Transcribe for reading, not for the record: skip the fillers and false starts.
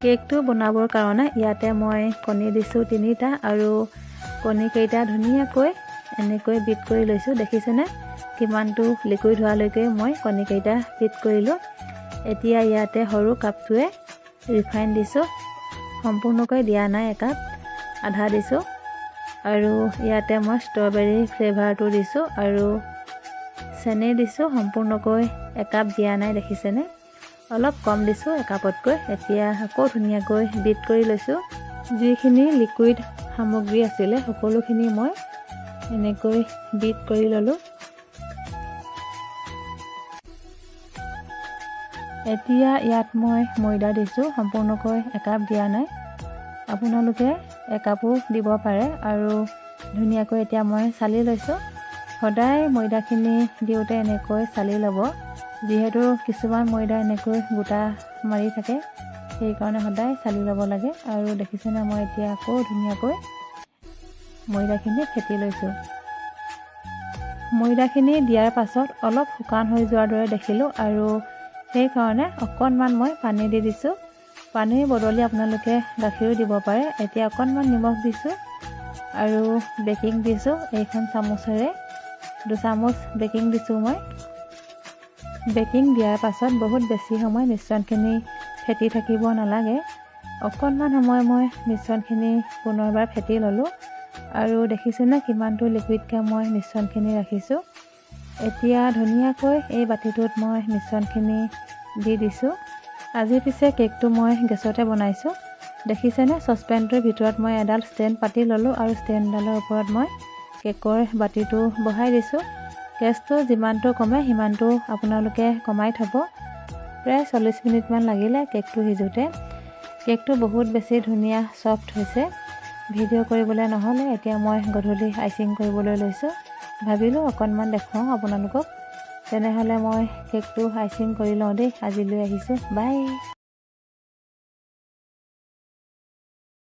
কেকটো বনাবৰ কাৰণে ইয়াতে মই কণী দিছোঁ 3টা আৰু কণীকেইটা ধুনীয়াকৈ এনেকৈ বিট কৰি লৈছোঁ। দেখিছেনে কিমানটো লিকুইড হোৱালৈকে মই কণীকেইটা বিট কৰিলোঁ। এতিয়া ইয়াতে সৰু কাপটোৱে ৰিফাইন দিছোঁ, সম্পূৰ্ণকৈ দিয়া নাই, একাপ আধা দিছোঁ। আৰু ইয়াতে মই ষ্ট্ৰবেৰী ফ্লেভাৰটো দিছোঁ আৰু চেনি দিছোঁ, সম্পূৰ্ণকৈ একাপ দিয়া নাই, দেখিছেনে অলপ কম দিছোঁ একাপতকৈ। এতিয়া আকৌ ধুনীয়াকৈ বিট কৰি লৈছোঁ। যিখিনি লিকুইড সামগ্ৰী আছিলে সকলোখিনি মই এনেকৈ বিট কৰি ল'লোঁ। এতিয়া ইয়াত মই ময়দা দিছোঁ, সম্পূৰ্ণকৈ একাপ দিয়া নাই, আপোনালোকে একাপো দিব পাৰে। আৰু ধুনীয়াকৈ এতিয়া মই চালি লৈছোঁ। সদায় ময়দাখিনি দিওঁতে এনেকৈ চালি ল'ব, যিহেতু কিছুমান ময়দা এনেকৈ গোটা মাৰি থাকে, সেইকাৰণে সদায় চালি ল'ব লাগে। আৰু দেখিছেনে মই এতিয়া আকৌ ধুনীয়াকৈ ময়দাখিনি ফেটি লৈছোঁ। ময়দাখিনি দিয়াৰ পাছত অলপ শুকান হৈ যোৱাৰ দৰে দেখিলোঁ আৰু সেইকাৰণে অকণমান মই পানী দি দিছোঁ। পানীৰ বদলি আপোনালোকে গাখীৰো দিব পাৰে। এতিয়া অকণমান নিমখ দিছোঁ আৰু বেকিং দিছোঁ, এইখন চামুচেৰে 2 চামুচ বেকিং দিছোঁ মই। বেকিং দিয়াৰ পাছত বহুত বেছি সময় মিশ্ৰণখিনি ফেটি থাকিব নালাগে, অকণমান সময় মই মিশ্ৰণখিনি পুনৰবাৰ ফেটি ল'লোঁ। আৰু দেখিছেনে কিমানটো লিকুইডকৈ মই মিশ্ৰণখিনি ৰাখিছোঁ। এতিয়া ধুনীয়াকৈ এই বাতিটোত মই মিশ্ৰণখিনি দি দিছোঁ। আজি পিছে কেকটো মই গেছতে বনাইছোঁ। দেখিছেনে চচপেনটোৰ ভিতৰত মই এডাল ষ্টেণ্ড পাতি ল'লোঁ আৰু ষ্টেণ্ডডালৰ ওপৰত মই কেকৰ বাতিটো বহাই দিছোঁ। গেছটো যিমানটো কমে সিমানটো আপোনালোকে কমাই থ'ব। প্ৰায় 40 মিনিটমান লাগিলে কেকটো সিজোতে। কেকটো বহুত বেছি ধুনীয়া ছফ্ট হৈছে। ভিডিঅ' কৰিবলৈ নহ'লে এতিয়া মই গধূলি আইচিং কৰিবলৈ লৈছোঁ। ভাবিলোঁ অকণমান দেখুৱাওঁ আপোনালোকক। তেনেহ'লে মই কেকটো আইচিং কৰি লওঁ দেই। আজিলৈ আহিছোঁ, বাই।